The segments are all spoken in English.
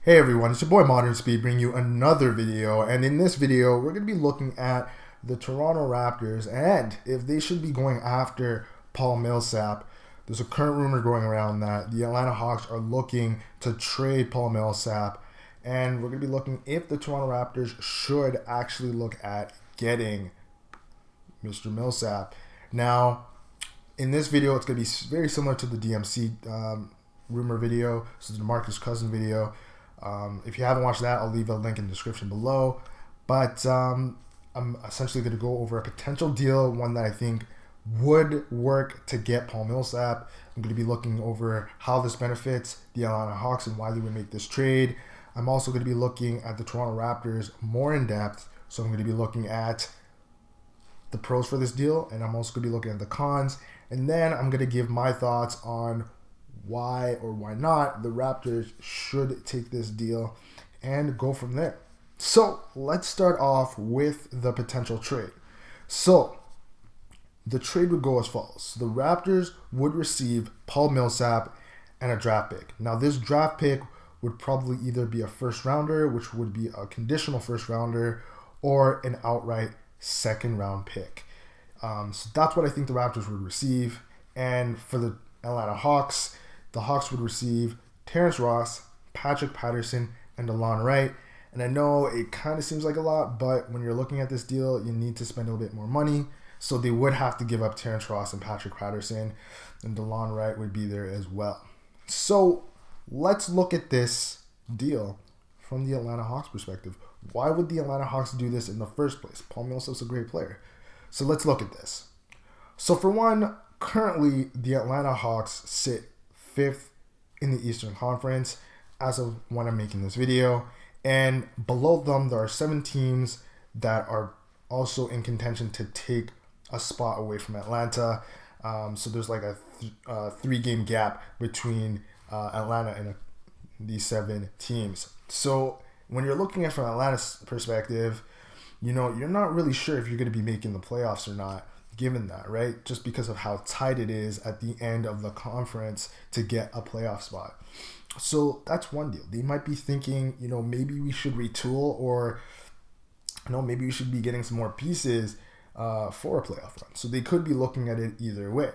Hey everyone, it's your boy Modern Speed bringing you another video, and in this video we're going to be looking at the Toronto Raptors and if they should be going after Paul Millsap. There's a current rumor going around that the Atlanta Hawks are looking to trade Paul Millsap, and we're going to be looking if the Toronto Raptors should actually look at getting Mr. Millsap. Now, in this video it's going to be very similar to the DMC rumor video, so the DeMarcus Cousins video. If you haven't watched that, I'll leave a link in the description below. But I'm essentially going to go over a potential deal, one that I think would work to get Paul Millsap. I'm going to be looking over how this benefits the Atlanta Hawks and why they would make this trade. I'm also going to be looking at the Toronto Raptors more in depth. So I'm going to be looking at the pros for this deal, and I'm also going to be looking at the cons. And then I'm going to give my thoughts on why or why not the Raptors should take this deal and go from there. So let's start off with the potential trade. So the trade would go as follows. The Raptors would receive Paul Millsap and a draft pick. Now this draft pick would probably either be a first rounder, which would be a conditional first rounder, or an outright second round pick. So that's what I think the Raptors would receive. And for the Atlanta Hawks, the Hawks would receive Terrence Ross, Patrick Patterson, and DeLon Wright. And I know it kind of seems like a lot, but when you're looking at this deal, you need to spend a little bit more money. So they would have to give up Terrence Ross and Patrick Patterson, and DeLon Wright would be there as well. So let's look at this deal from the Atlanta Hawks perspective. Why would the Atlanta Hawks do this in the first place? Paul Millsap's a great player. So let's look at this. So for one, currently the Atlanta Hawks sit 5th in the Eastern Conference as of when I'm making this video, and below them there are 7 teams that are also in contention to take a spot away from Atlanta. So there's like a 3-game gap between Atlanta and these 7 teams. So when you're looking at it from Atlanta's perspective, you know, you're not really sure if you're going to be making the playoffs or not, given that, right? Just because of how tight it is at the end of the conference to get a playoff spot. So that's one deal. They might be thinking, you know, maybe we should retool, or, you know, maybe we should be getting some more pieces for a playoff run. So they could be looking at it either way.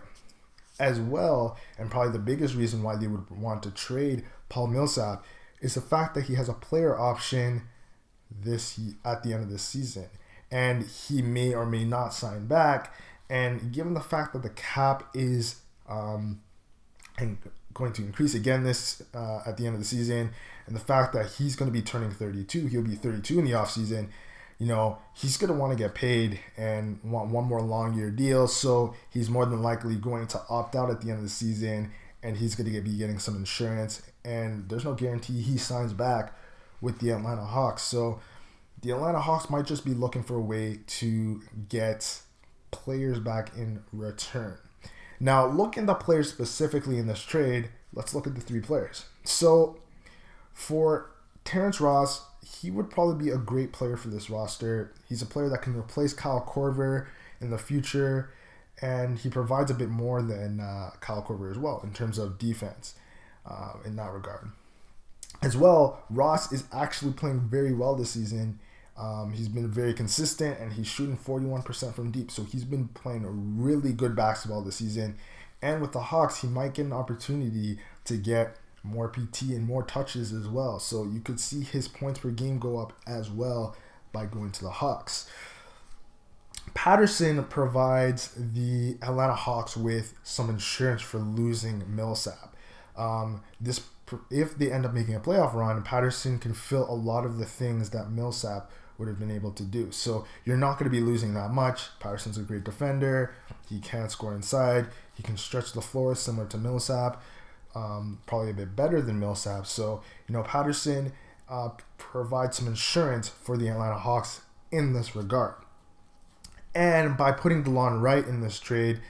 As well, and probably the biggest reason why they would want to trade Paul Millsap is the fact that he has a player option at the end of this season, and he may or may not sign back. And given the fact that the cap is going to increase again this at the end of the season, and the fact that he's going to be turning 32, he'll be 32 in the offseason, you know, he's going to want to get paid and want one more long year deal. So he's more than likely going to opt out at the end of the season, and he's going to be getting some insurance. And there's no guarantee he signs back with the Atlanta Hawks. So the Atlanta Hawks might just be looking for a way to get players back in return. Now, looking at the players specifically in this trade, let's look at the 3 players. So for Terrence Ross, he would probably be a great player for this roster. He's a player that can replace Kyle Korver in the future, and he provides a bit more than Kyle Korver as well in terms of defense in that regard. As well, Ross is actually playing very well this season. He's been very consistent, and he's shooting 41% from deep. So he's been playing a really good basketball this season. And with the Hawks, he might get an opportunity to get more PT and more touches as well. So you could see his points per game go up as well by going to the Hawks. Patterson provides the Atlanta Hawks with some insurance for losing Millsap. If they end up making a playoff run, Patterson can fill a lot of the things that Millsap would have been able to do. So you're not going to be losing that much. Patterson's a great defender. He can score inside. He can stretch the floor similar to Millsap. Probably a bit better than Millsap. So, you know, Patterson provides some insurance for the Atlanta Hawks in this regard. And by putting DeLon Wright in this trade,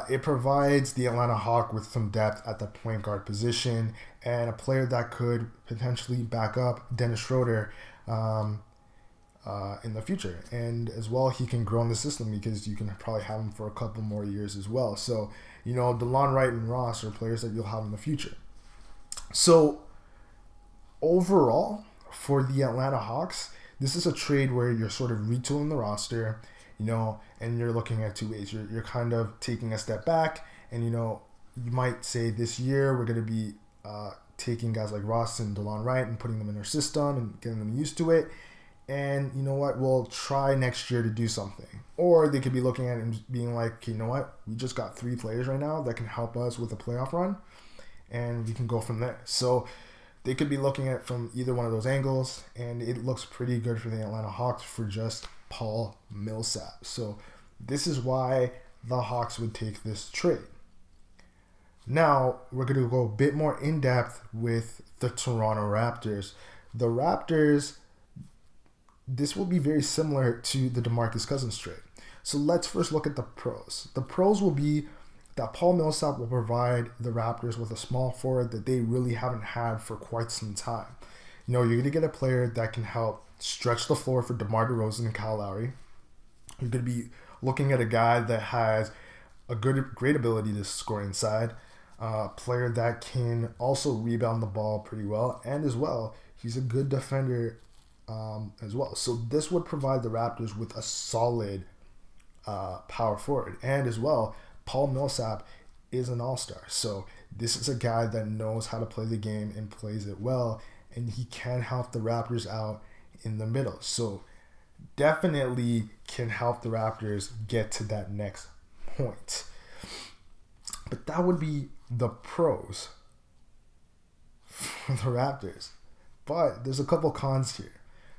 it provides the Atlanta Hawks with some depth at the point guard position and a player that could potentially back up Dennis Schroeder in the future. And as well, he can grow in the system because you can probably have him for a couple more years as well. So, you know, DeLon Wright and Ross are players that you'll have in the future. So overall, for the Atlanta Hawks, this is a trade where you're sort of retooling the roster, and you're looking at two ways. You're kind of taking a step back, and you might say this year we're going to be taking guys like Ross and DeLon Wright and putting them in our system and getting them used to it. And you know what? We'll try next year to do something. Or they could be looking at it and being like, okay, you know what? We just got 3 players right now that can help us with a playoff run, and we can go from there. So they could be looking at it from either one of those angles, and it looks pretty good for the Atlanta Hawks for just Paul Millsap. So this is why the Hawks would take this trade. Now, we're going to go a bit more in-depth with the Toronto Raptors. The Raptors, this will be very similar to the DeMarcus Cousins trade. So let's first look at the pros. The pros will be that Paul Millsap will provide the Raptors with a small forward that they really haven't had for quite some time. You're going to get a player that can help stretch the floor for DeMar DeRozan and Kyle Lowry. You're going to be looking at a guy that has a great ability to score inside, a player that can also rebound the ball pretty well, and as well, he's a good defender as well. So this would provide the Raptors with a solid power forward. And as well, Paul Millsap is an all-star. So this is a guy that knows how to play the game and plays it well, and he can help the Raptors out in the middle. So definitely can help the Raptors get to that next point. But that would be the pros for the Raptors. But there's a couple cons here.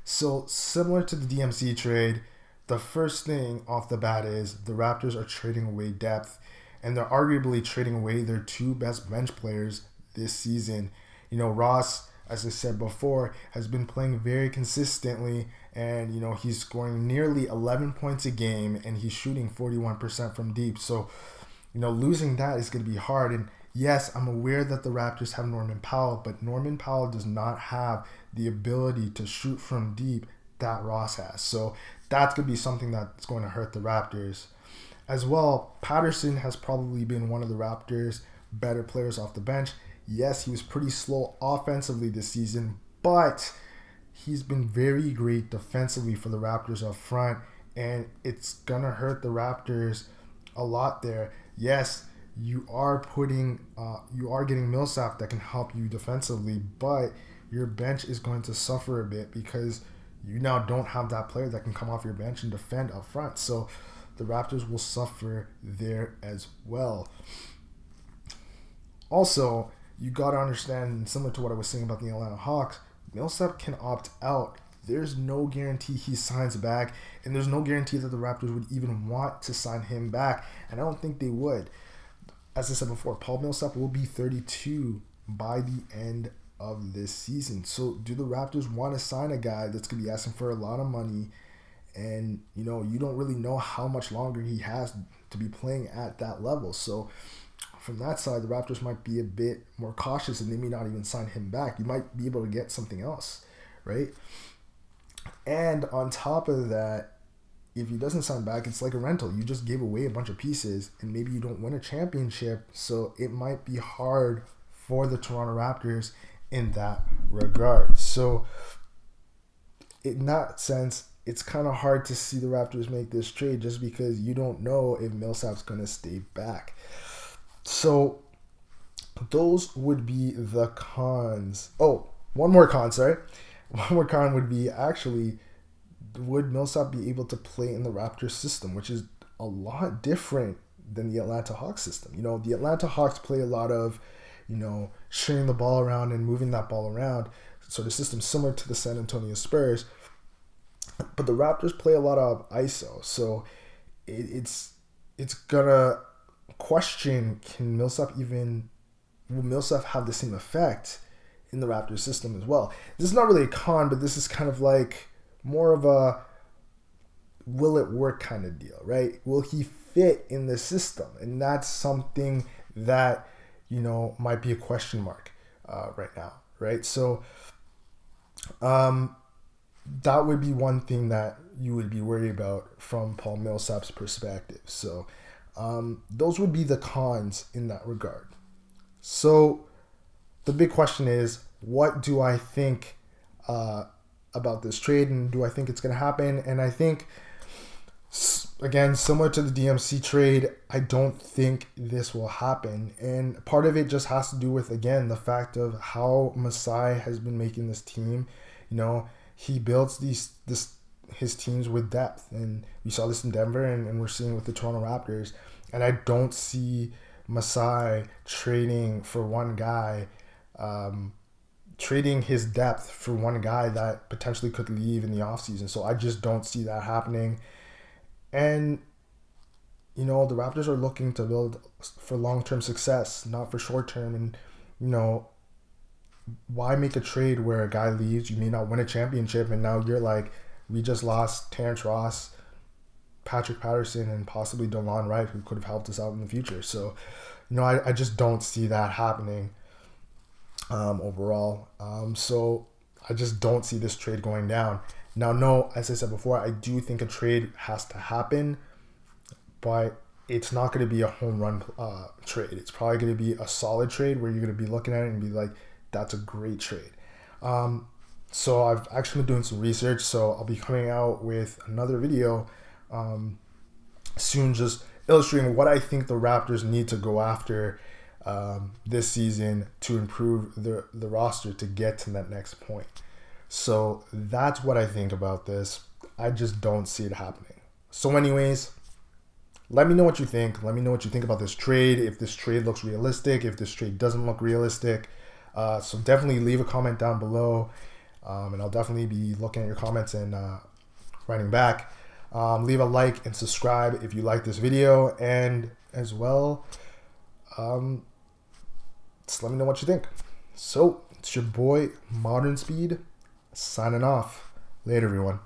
So similar to the DMC trade, the first thing off the bat is the Raptors are trading away depth, and they're arguably trading away their 2 best bench players this season. Ross, as I said before, has been playing very consistently, and he's scoring nearly 11 points a game, and he's shooting 41% from deep. So losing that is going to be hard. And yes, I'm aware that the Raptors have Norman Powell, but Norman Powell does not have the ability to shoot from deep that Ross has. So that's going to be something that's going to hurt the Raptors. As well, Patterson has probably been one of the Raptors' better players off the bench. Yes, he was pretty slow offensively this season, but he's been very great defensively for the Raptors up front, and it's going to hurt the Raptors a lot there. Yes, you are getting Millsap that can help you defensively, but your bench is going to suffer a bit because you now don't have that player that can come off your bench and defend up front. So the Raptors will suffer there as well. Also, you got to understand, similar to what I was saying about the Atlanta Hawks, Millsap can opt out. There's no guarantee he signs back, and there's no guarantee that the Raptors would even want to sign him back, and I don't think they would. As I said before, Paul Millsap will be 32 by the end of this season. So do the Raptors want to sign a guy that's going to be asking for a lot of money, and you don't really know how much longer he has to be playing at that level? So from that side, the Raptors might be a bit more cautious, and they may not even sign him back. You might be able to get something else, right? And on top of that, if he doesn't sign back, it's like a rental. You just gave away a bunch of pieces, and maybe you don't win a championship, so it might be hard for the Toronto Raptors in that regard. So in that sense, it's kind of hard to see the Raptors make this trade just because you don't know if Millsap's going to stay back. So those would be the cons. Oh, one more con would be actually, would Millsap be able to play in the Raptors system, which is a lot different than the Atlanta Hawks system. The Atlanta Hawks play a lot of, sharing the ball around and moving that ball around, sort of system similar to the San Antonio Spurs. But the Raptors play a lot of ISO, so it's gonna question, will Millsap have the same effect in the Raptors system as well? This is not really a con, but this is kind of like more of a will it work kind of deal, right? Will he fit in the system? And that's something that, might be a question mark right now, right? So that would be one thing that you would be worried about from Paul Millsap's perspective. So those would be the cons in that regard. So the big question is, what do I think about this trade, and do I think it's going to happen? And I think, again, similar to the DMC trade, I don't think this will happen. And part of it just has to do with, again, the fact of how Masai has been making this team. You know, he builds his teams with depth. And we saw this in Denver, and we're seeing with the Toronto Raptors. And I don't see Masai trading for one guy, trading his depth for one guy that potentially could leave in the offseason. So I just don't see that happening. And, you know, the Raptors are looking to build for long-term success, not for short-term. And, you know, why make a trade where a guy leaves, you may not win a championship, and now you're like, we just lost Terrence Ross, Patrick Patterson, and possibly DeLon Wright, who could have helped us out in the future. So, you know, I just don't see that happening overall. So I just don't see this trade going down. Now, no, as I said before, I do think a trade has to happen, but it's not going to be a home run trade. It's probably going to be a solid trade where you're going to be looking at it and be like, that's a great trade. So I've actually been doing some research, so I'll be coming out with another video soon, just illustrating what I think the Raptors need to go after this season to improve the roster to get to that next point. So that's what I think about this. I just don't see it happening. So anyways, let me know what you think. Let me know what you think about this trade, if this trade looks realistic, if this trade doesn't look realistic. So definitely leave a comment down below, and I'll definitely be looking at your comments and writing back. Leave a like and subscribe if you like this video, and as well, just let me know what you think. So it's your boy Modern Speed signing off. Later, everyone.